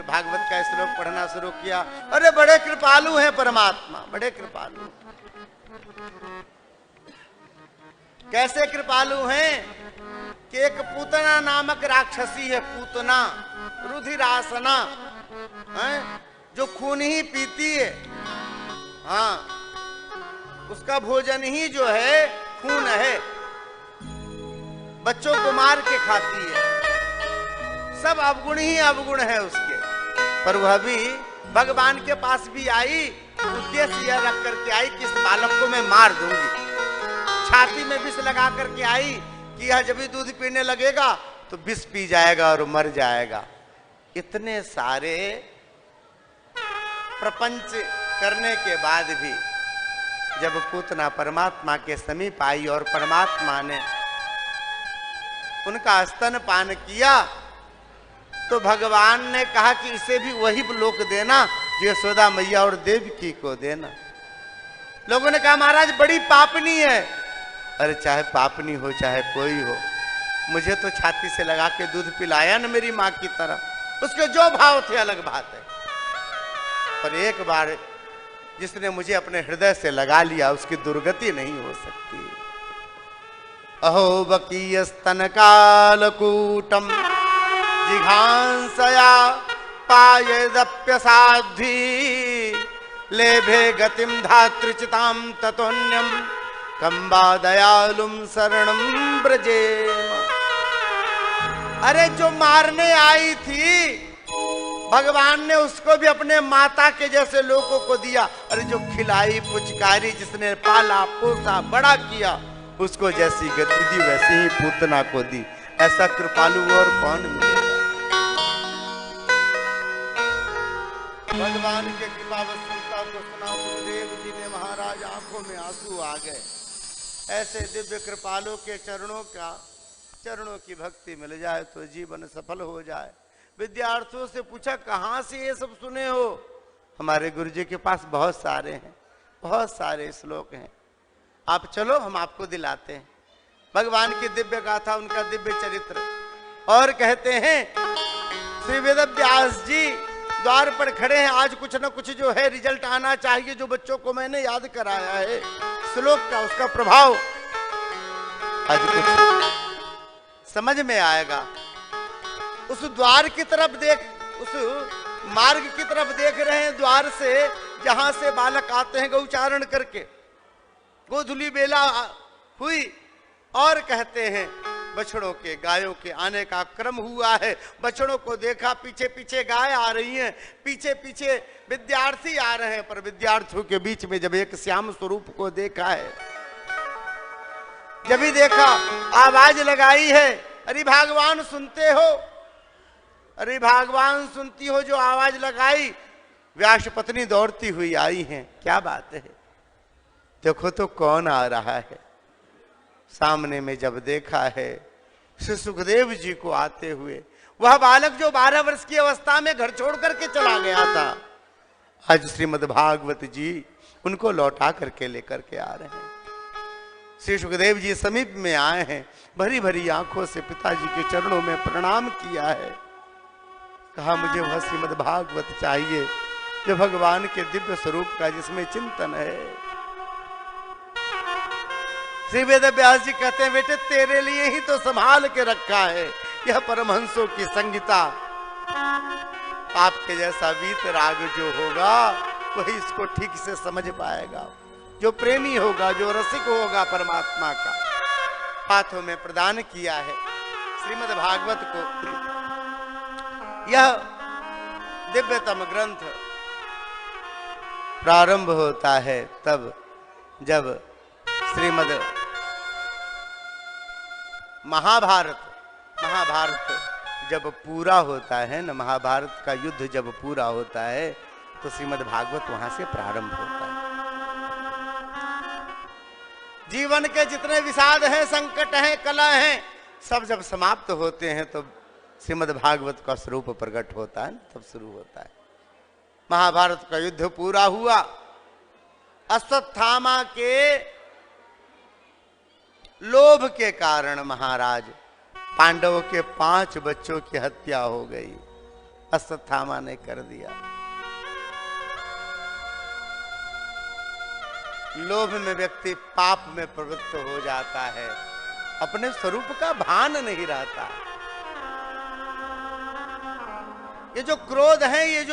भागवत का श्लोक पढ़ना शुरू किया। अरे बड़े कृपालु हैं परमात्मा, बड़े कृपालु। कैसे कृपालु हैं कि एक पूतना नामक राक्षसी है, पूतना रुधिरासना है, जो खून ही पीती है। हाँ, उसका भोजन ही जो है खून है, बच्चों को मार के खाती है, सब अवगुण ही अवगुण है उसके। पर वह भी भगवान के पास भी आई, उद्देश्य यह रख करके आई कि इस बालक को मैं मार दूंगी। छाती में विष लगा करके आई कि यह जब भी दूध पीने लगेगा तो विष पी जाएगा और मर जाएगा। इतने सारे प्रपंच करने के बाद भी जब पूतना परमात्मा के समीप आई और परमात्मा ने उनका स्तनपान किया तो भगवान ने कहा कि इसे भी वही लोक देना जो यशोदा मैया और देवकी को देना। लोगों ने कहा महाराज बड़ी पापनी है। अरे चाहे पापनी हो चाहे कोई हो, मुझे तो छाती से लगा के दूध पिलाया न मेरी माँ की तरह, उसके जो भाव थे अलग बात है। पर एक बार जिसने मुझे अपने हृदय से लगा लिया उसकी दुर्गति नहीं हो सकती। अहो बकीय स्तन कालकूटम जिघांसया पायदप्यसाध्वी लेभे गतिम धातृचिताम ततोन्यम कंबा दयालुम शरणम ब्रजेम। अरे जो मारने आई थी भगवान ने उसको भी अपने माता के जैसे लोगों को दिया। अरे जो खिलाई पुचकारी, जिसने पाला पोसा बड़ा किया, उसको जैसी गति दी वैसी ही पूतना को दी। ऐसा कृपालु और कौन मिलेगा। भगवान के कृपा वस्तुता को सुना सुखदेव जी ने महाराज आंखों में आंसू आ गए। ऐसे दिव्य कृपालु के चरणों की भक्ति मिल जाए तो जीवन सफल हो जाए। विद्यार्थियों से पूछा कहाँ से ये सब सुने हो। हमारे गुरु जी के पास बहुत सारे हैं, बहुत सारे श्लोक हैं, आप चलो हम आपको दिलाते हैं भगवान की दिव्य गाथा, उनका दिव्य चरित्र। और कहते हैं श्री वेद व्यास जी द्वार पर खड़े हैं। आज कुछ न कुछ जो है रिजल्ट आना चाहिए, जो बच्चों को मैंने याद कराया है श्लोक का, उसका प्रभाव आज कुछ समझ में आएगा। उस द्वार की तरफ देख, उस मार्ग की तरफ देख रहे हैं, द्वार से जहां से बालक आते हैं गौचारण करके। गोधुली बेला हुई और कहते हैं बछड़ों के गायों के आने का क्रम हुआ है। बछड़ों को देखा, पीछे पीछे गाय आ रही हैं, पीछे पीछे विद्यार्थी आ रहे हैं। पर विद्यार्थियों के बीच में जब एक श्याम स्वरूप को देखा है, जब भी देखा आवाज लगाई है, अरे भगवान सुनते हो, अरे भगवान सुनती हो, जो आवाज लगाई व्यास पत्नी दौड़ती हुई आई हैं। क्या बात है, देखो तो कौन आ रहा है। सामने में जब देखा है श्री सुखदेव जी को आते हुए, वह बालक जो 12 वर्ष की अवस्था में घर छोड़ करके चला गया था, आज श्रीमद् भागवत जी उनको लौटा करके लेकर के आ रहे हैं। श्री सुखदेव जी समीप में आए हैं, भरी भरी आंखों से पिताजी के चरणों में प्रणाम किया है। कहा मुझे वह श्रीमद् भागवत चाहिए जो भगवान के दिव्य स्वरूप का जिसमें चिंतन है। श्री वेद व्यास जी कहते हैं बेटे तेरे लिए ही तो संभाल के रखा है यह परमहंसों की संगीता। आपके जैसा वीत राग जो होगा वही इसको ठीक से समझ पाएगा, जो प्रेमी होगा, जो रसिक होगा परमात्मा का। हाथों में प्रदान किया है श्रीमद् भागवत को। यह दिव्यतम ग्रंथ प्रारंभ होता है तब जब श्रीमद् महाभारत जब पूरा होता है न, महाभारत का युद्ध जब पूरा होता है तो श्रीमद् भागवत वहां से प्रारंभ होता है। जीवन के जितने विषाद हैं, संकट हैं, कला हैं, सब जब समाप्त होते हैं तो श्रीमद् भागवत का स्वरूप प्रकट होता है, तब शुरू होता है। महाभारत का युद्ध पूरा हुआ। अश्वत्थामा के लोभ के कारण महाराज पांडवों के 5 बच्चों की हत्या हो गई। अश्वत्थामा ने कर दिया। लोभ में व्यक्ति पाप में प्रवृत्त हो जाता है, अपने स्वरूप का भान नहीं रहता। ये जो क्रोध है, ये